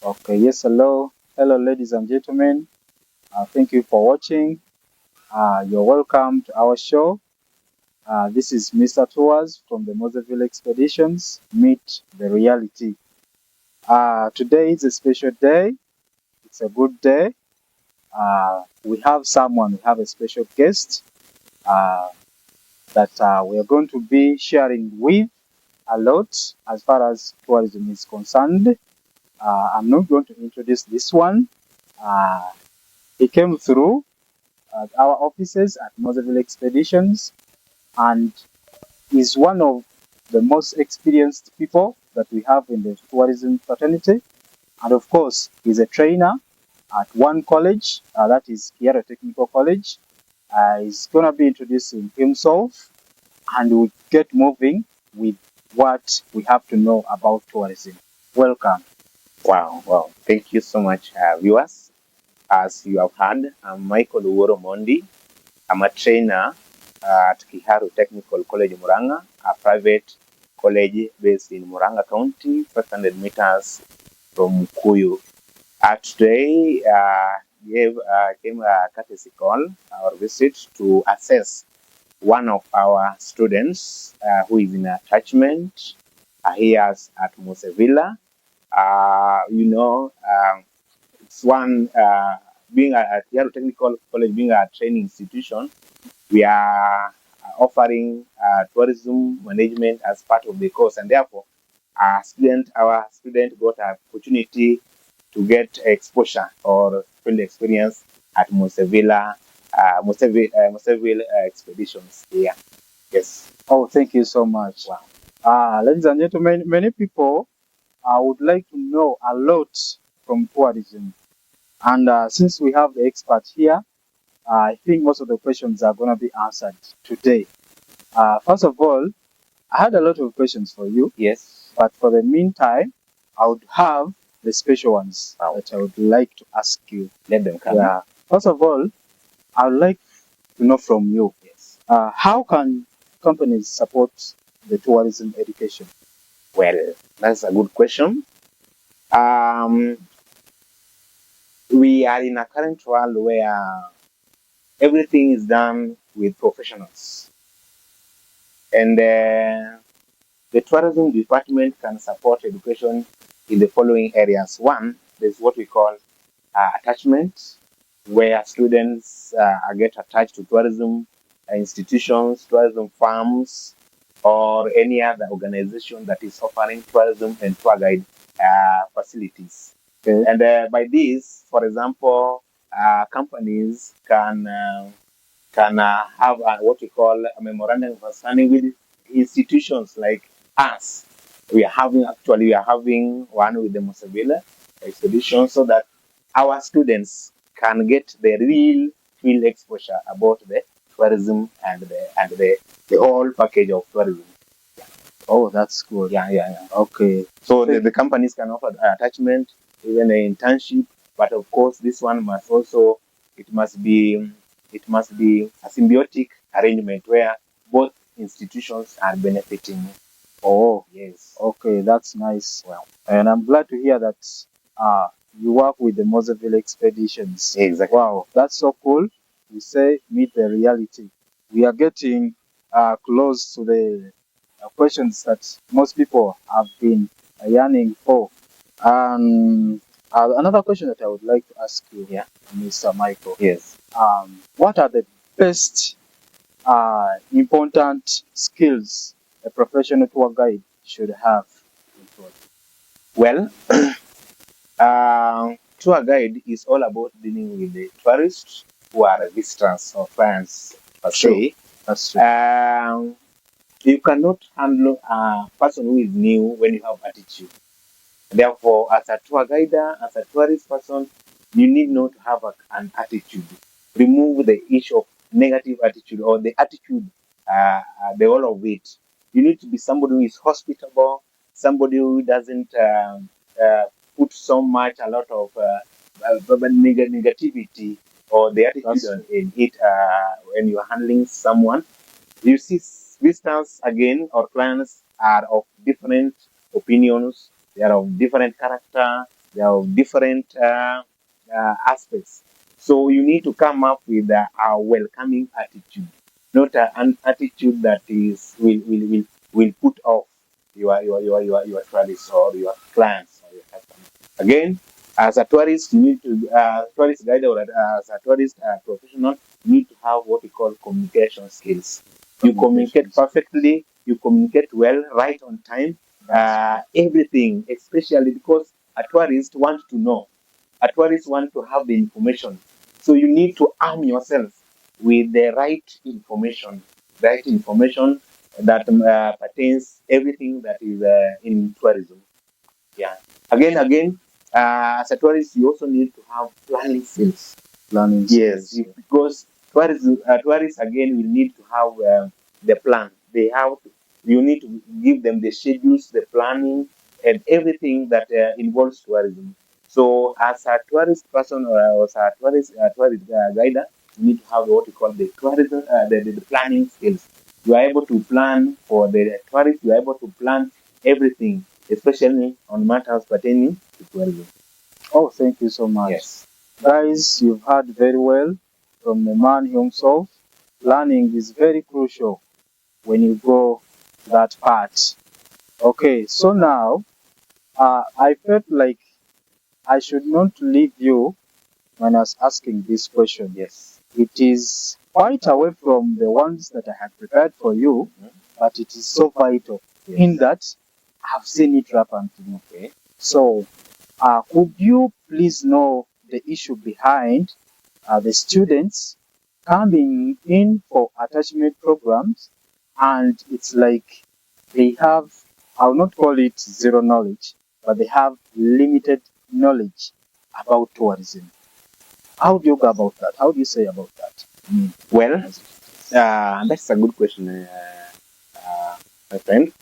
Okay, yes, hello. Hello, ladies and gentlemen. Thank you for watching. You're welcome to our show. This is Mr. Tours from the Moseville Expeditions. Meet the reality. Today is a special day. It's a good day. We have a special guest uh, that we are going to be sharing with a lot as far as tourism is concerned. I'm not going to introduce this one. Uh, he came through at our offices at Moseville Expeditions and is one of the most experienced people that we have in the tourism fraternity. And of course, he's a trainer at one college, that is Kiara Technical College. He's going to be introducing himself and we'll get moving with what we have to know about tourism. Welcome. Wow. Thank you so much, viewers. As you have heard, I'm Michael Uworo Mondi. I'm a trainer at Kiharu Technical College, Muranga, a private college based in Muranga County, 500 meters from Kuyu. Today, came a courtesy call, our visit to assess one of our students who is in attachment here at Mosevilla. It's one being at Yaro Technical College, being a training institution, we are offering tourism management as part of the course, and therefore, our student got an opportunity to get exposure or field experience at Moseville expeditions. Yeah, yes. Oh, thank you so much. Wow. Ladies and gentlemen, many people would like to know a lot from tourism. And since we have the expert here, I think most of the questions are going to be answered today. First of all, I had a lot of questions for you, Yes. but for the meantime, I would have the special ones that I would like to ask you. Let them come. Yeah. First of all, I would like to know from you, Yes. how can companies support the tourism education? Well, that's a good question. Um, we are in a current world where everything is done with professionals. And the tourism department can support education in the following areas. One, there's what we call attachment, where students get attached to tourism institutions, tourism firms, or any other organization that is offering tourism and tour guide facilities. Okay. And by this, for example, companies can have what we call a memorandum of understanding with institutions like us. We are having one with the Mosevilla expedition so that our students can get the real field exposure about the tourism and the whole package of tourism. Oh, that's good. Yeah. Okay. So the companies can offer attachment, even an internship, but of course this one must also it must be a symbiotic arrangement where both institutions are benefiting. Oh, Yes. okay, that's nice. Well, And I'm glad to hear that you work with the Moseville Expeditions. exactly. Wow, that's so cool. We say meet the reality. We are getting close to the questions that most people have been yearning for. Another question that I would like to ask you, Yeah. Mr. Michael. Yes. What are the best important skills a professional tour guide should have? Well, tour guide is all about dealing with the tourists who are visitors or fans per se. That's true. You cannot handle a person who is new when you have attitude. Therefore, as a tour guider, as a tourist person, you need not to have an attitude. Remove the issue of negative attitude or the attitude, the whole of it. You need to be somebody who is hospitable, somebody who doesn't uh, put so much, a lot of negativity or the attitude in it when you are handling someone. You see, visitors again or clients are of different opinions. They are of different character, they are of different aspects. So you need to come up with a welcoming attitude, not an attitude that is will put off your tourists or your clients or your customers. Again, as a tourist, you need to tourist guide or as a tourist professional, you need to have what we call communication skills. You communicate perfectly, you communicate well, right on time, everything, especially because a tourist wants to know. A tourist wants to have the information. So you need to arm yourself with the right information that pertains everything that is in tourism. Yeah. Again, as a tourist, you also need to have planning skills. Planning Yes, skills. because tourists again will need to have the plan. They have to, you need to give them the schedules, the planning, and everything that involves tourism. So, as a tourist person or as a tourist guide, you need to have what we call the tourism, the planning skills. You are able to plan for the tourists. You are able to plan everything, especially on matters pertaining to tourism. Oh, thank you so much. Yes. Guys, you've heard very well from the man himself. Planning is very crucial when you go that part. Okay, so now I felt like I should not leave you when I was asking this question. Yes. It is quite away from the ones that I had prepared for you, but it is so vital in that I've seen it happen to me. Okay. So, could you please know the issue behind the students coming in for attachment programs, and it's like they have, I'll not call it zero knowledge, but they have limited knowledge about tourism. How do you go about that? How do you say about that? Well, that's a good question, my friend.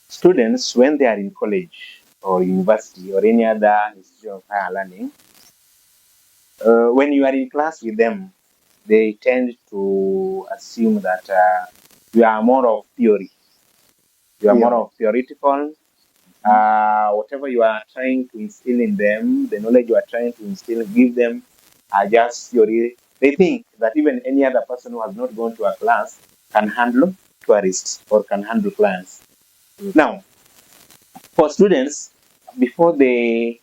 Students, when they are in college or university or any other institution of higher learning, when you are in class with them, they tend to assume that you are more of theory. You are more of theoretical. Whatever you are trying to instill in them, the knowledge you are trying to instill, give them, are just theory. They think that even any other person who has not gone to a class can handle tourists or can handle clients. Now, for students, before they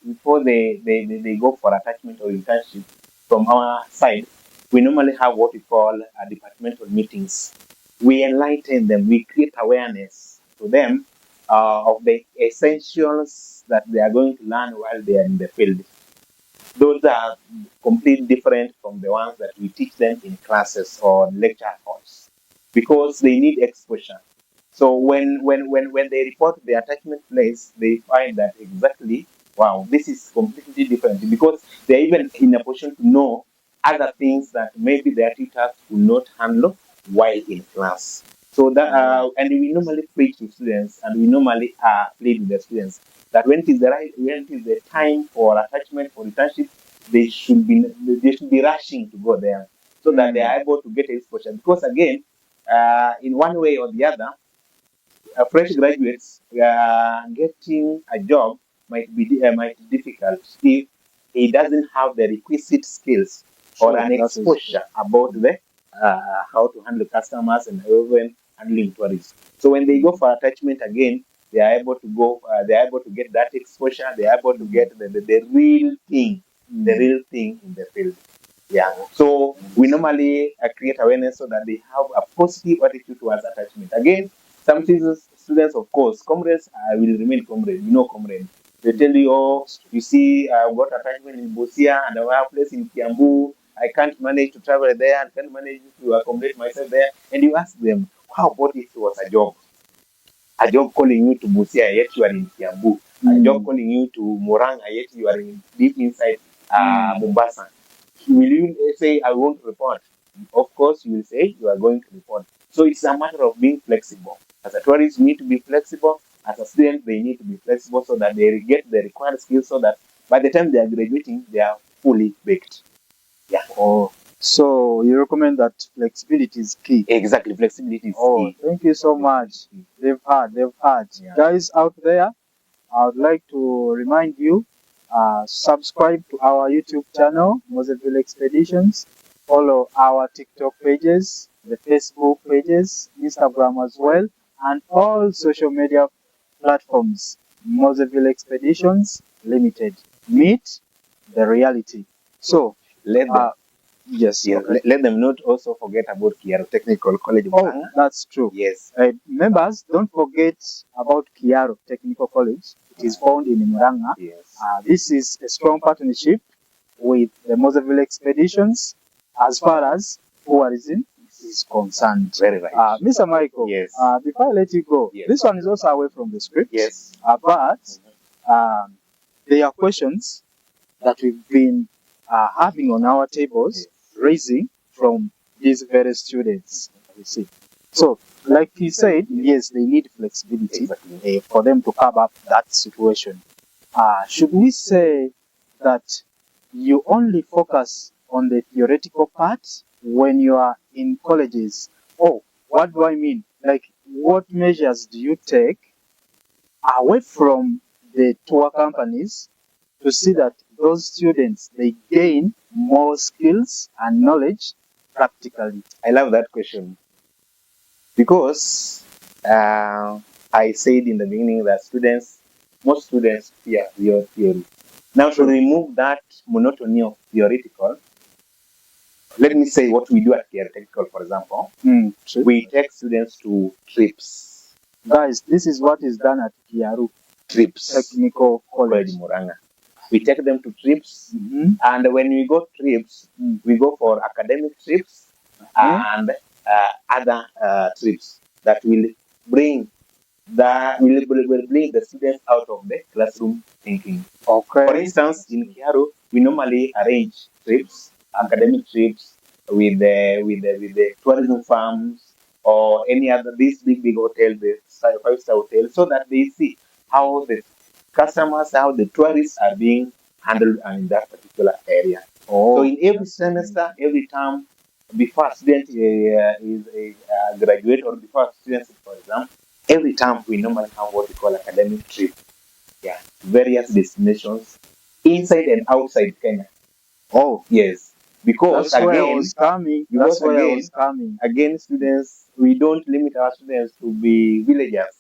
go for attachment or internship, from our side, we normally have what we call departmental meetings. We enlighten them, we create awareness to them of the essentials that they are going to learn while they are in the field. Those are completely different from the ones that we teach them in classes or lecture halls because they need exposure. So when they report the attachment place, they find that exactly, wow, this is completely different because they're even in a position to know other things that maybe their tutors will not handle while in class. So that and we normally preach to students and we normally plead with the students that when it is the time for attachment for internship, they should be rushing to go there so that they are able to get exposure. Because again, in one way or the other, fresh graduates getting a job might be difficult if he doesn't have the requisite skills or an exposure about the how to handle customers and even handling tourists. So when they go for attachment again, they are able to go. They are able to get that exposure. They are able to get the real thing, the real thing in the field. Yeah. So we normally create awareness so that they have a positive attitude towards attachment. Again, some students, of course, comrades will remain comrades. You know, comrades. They tell you, oh, you see, I've got attachment in Busia and I have a place in Kiambu. I can't manage to travel there. I can't manage to accommodate myself there. And you ask them, how about if it was a job? A job calling you to Busia, yet you are in Kiambu. A job calling you to Moranga, yet you are deep inside Mombasa. Will you say, I won't report? Of course, you will say you are going to report. So it's a matter of being flexible. As a tourist, you need to be flexible. As a student, they need to be flexible so that they get the required skills so that by the time they are graduating, they are fully baked. Yeah. Oh, so you recommend that flexibility is key. Exactly, flexibility is key. Thank you so much. They've heard. Yeah. Guys out there, I would like to remind you Subscribe to our YouTube channel, Moseville Expeditions. Follow our TikTok pages, the Facebook pages, Instagram as well, and all social media platforms. Moseville Expeditions Limited. Meet the reality. So, Let them, yes, yeah, okay. let them not also forget about Kiaro Technical College. Oh, that's true. Yes. Members, don't forget about Kiaro Technical College. It is found in Muranga. Yes. This is a strong partnership with the Moseville Expeditions as far as tourism is concerned. Very right. Mr. Michael, Yes. Before I let you go, Yes. this one is also away from the script. Yes. But there are questions that we've been having on our tables, raising from these very students. You see. So, like he said, yes, they need flexibility for them to cover up that situation. Should we say that you only focus on the theoretical part when you are in colleges? Oh, what do I mean? Like, what measures do you take away from the tour companies to see that those students, they gain more skills and knowledge practically? I love that question because I said in the beginning that most students fear theory. Now, to remove that monotony of theoretical, let me say what we do at Kiaro Technical, for example. We take students to trips. Guys, this is what is done at Kiaro Trips. Technical College. Muranga. We take them to trips, and when we go trips, we go for academic trips and other trips that will bring the students out of the classroom thinking. Okay. For instance, in Kiaro, we normally arrange trips, academic trips with the tourism firms or any other these big hotels, the 5-star hotels, so that they see how the customers, how the tourists are being handled in that particular area. So in every semester, every term, before a student is graduate or before students, for example, every term we normally have what we call academic trip. Yeah, various destinations inside and outside Kenya. Oh yes, because that's again, where I was coming. because That's where again, I was coming. Again, students, we don't limit our students to be villagers.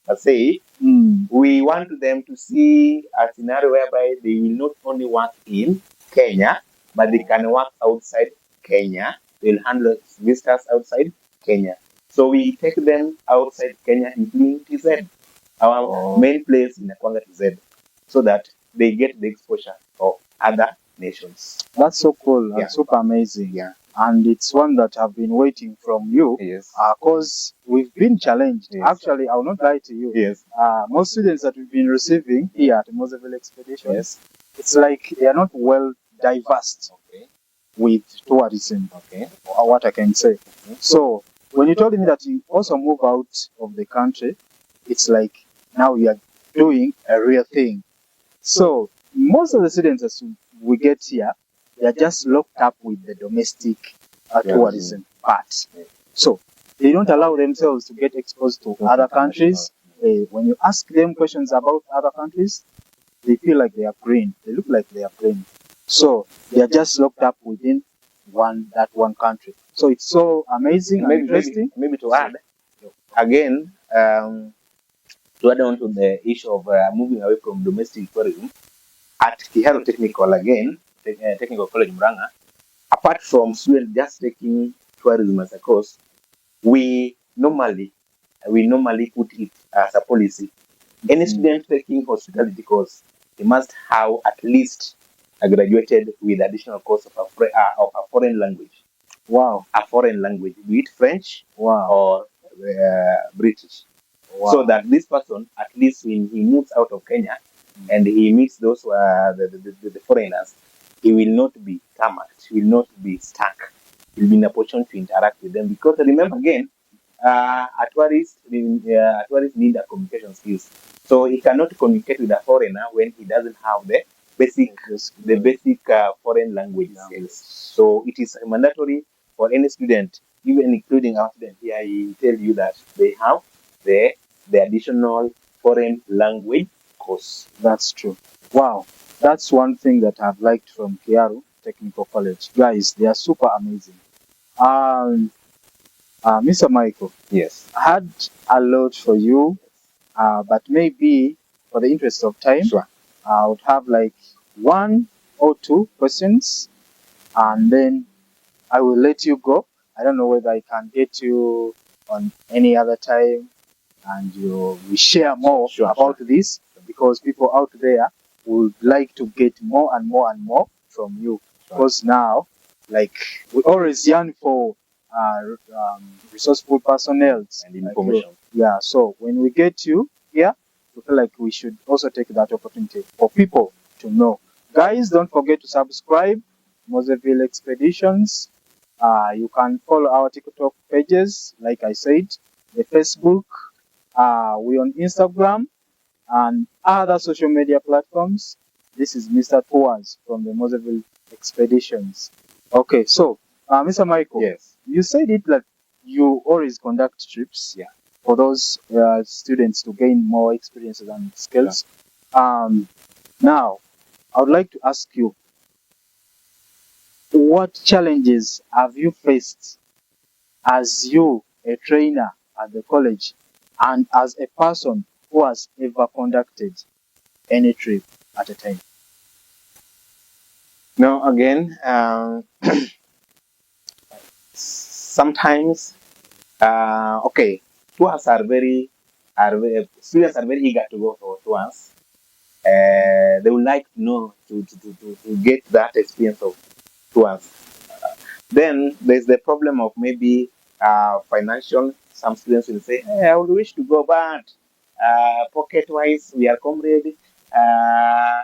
I say we want them to see a scenario whereby they will not only work in Kenya, but they can work outside Kenya. They'll handle visitors outside Kenya. So we take them outside Kenya, including TZ, our main place in Akwanga TZ, so that they get the exposure of other nations. That's so cool. That's super amazing. Yeah. And it's one that I've been waiting from you. Yes. Because we've been challenged. Yes. Actually, I'll not lie to you. Yes. Most students that we've been receiving here at Moseville Expeditions, it's like they are not well diverse with tourism. Or what I can say. So when you told me that you also move out of the country, it's like now you are doing a real thing. So most of the students as we get here, they are just locked up with the domestic tourism part. So they don't allow themselves to get exposed to other countries. When you ask them questions about other countries, they feel like they are green. They look like they are green. So they are just locked up within that one country. So it's so amazing and interesting. Maybe to add, again, to add on to the issue of moving away from domestic tourism, at Kiaro Technical again, Technical College Muranga, apart from students just taking tourism as a course, we normally put it as a policy. Any student taking hospitality course, he must have at least graduated with additional course of a foreign language. Wow. A foreign language, be it French or British. Wow. So that this person, at least when he moves out of Kenya and he meets those the foreigners, he will not be tarmacked, he will not be stuck. He will be in a position to interact with them. Because remember again, a tourist need a communication skills. So he cannot communicate with a foreigner when he doesn't have the basic foreign language skills. So it is mandatory for any student, even including our student here, I tell you that they have the additional foreign language course. That's true. Wow. That's one thing that I've liked from Kiaru Technical College. Guys, they are super amazing. Mr. Michael, Yes. I had a lot for you, but maybe for the interest of time, Sure. I would have like 1 or 2 questions, and then I will let you go. I don't know whether I can get you on any other time, and we share more Sure, about this, because people out there would like to get more and more and more from you. Sure. Because now, like, we always yearn for resourceful personnel And information. yeah, so when we get you here, we feel like we should also take that opportunity for people to know. Guys, don't forget to subscribe, Moseville Expeditions. You can follow our TikTok pages, like I said, the Facebook, we on Instagram and other social media platforms. This is Mr. Tours from the Moseville Expeditions. Okay, so Mr. Michael, Yes. you said it that you always conduct trips, Yeah. for those students to gain more experiences and skills. Now, I would like to ask you, what challenges have you faced as you, a trainer at the college, and as a person who has ever conducted any trip at a time? Now again, sometimes, okay, tours students are very eager to go for tours. They would like to know to get that experience of tours. Then there's the problem of maybe financial. Some students will say, hey, I would wish to go, but pocket wise, we are comrade. Uh,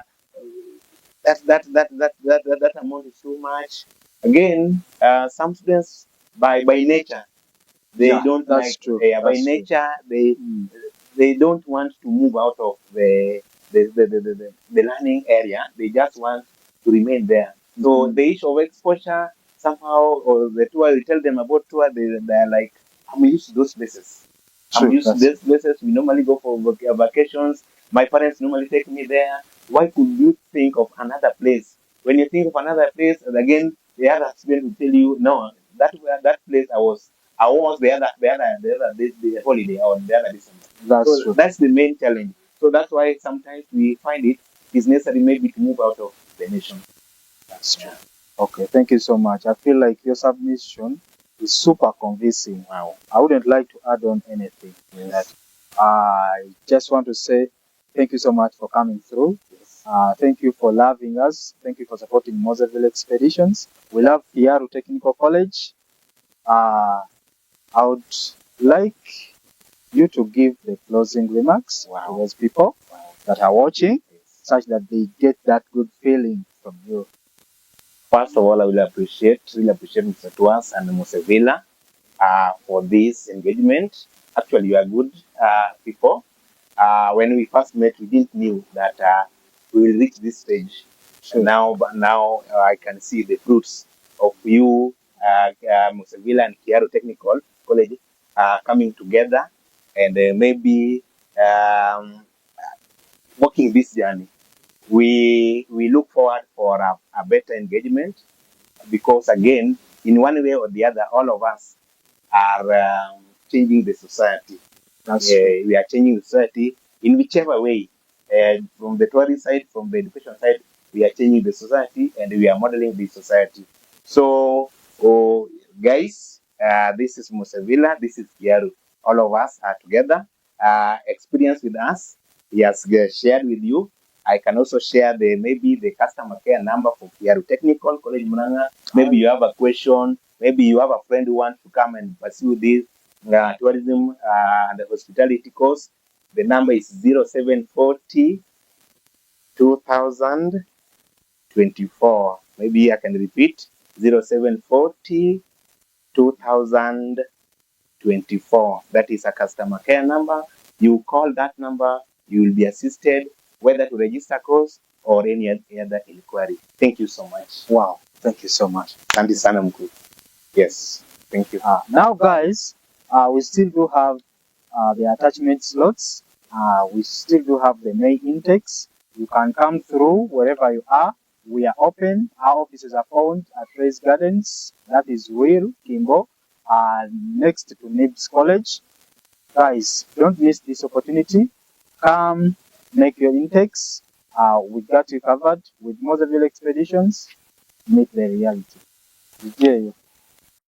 that amount is too much. Again, some students by nature they Yeah, don't that's like. true. By That's true. nature they don't want to move out of the learning area. They just want to remain there. So Mhm. the issue of exposure somehow, or the tour, you tell them about tour, they're like, I'm used to those places. I'm True. used to That's these places. We normally go for vacations. My parents normally take me there. Why could you think of another place? When you think of another place, and again, the other student will tell you, no, that place I was the holiday or the other December. that's So true. that's the main challenge. So that's why sometimes we find it is necessary maybe to move out of the nation. That's true. Okay, thank you so much. I feel like your submission is super convincing. Wow. I wouldn't like to add on anything in that. I just want to say thank you so much for coming through. Yes. Thank you for loving us. Thank you for supporting Moseville Expeditions. We love Kiaru Technical College. I would like you to give the closing remarks to those people that are watching, such that they get that good feeling from you. First of all, I will really appreciate Mr. Tuas and Mosevilla for this engagement. Actually, you are good people. When we first met, we didn't knew that we will reach this stage. Sure. Now I can see the fruits of you, Mosevilla and Kiaru Technical College, coming together and maybe walking this journey. We look forward for a better engagement, because again, in one way or the other, all of us are changing the society. We are changing the society in whichever way. From the tourist side, from the education side, we are changing the society and we are modeling the society. So, guys, this is Mosevilla, this is Kiaru. All of us are together. Experience with us. He has shared with you. I can also share maybe the customer care number for Kiaru Technical College Muranga. Maybe you have a question. Maybe you have a friend who wants to come and pursue this tourism and hospitality course. The number is 0740 2024. Maybe I can repeat 0740 2024. That is a customer care number. You call that number, you will be assisted whether to register course or any other inquiry. Thank you so much. Wow, thank you so much. Asante sana mkuu. Yes, thank you. Now, guys, we still do have the attachment slots. We still do have the main intakes. You can come through wherever you are. We are open. Our offices are found at Race Gardens, that is Ruiru, Kimbo, next to NIBS College. Guys, don't miss this opportunity. Come, make your intakes. We got you covered with Mosaville Expeditions. Meet the reality.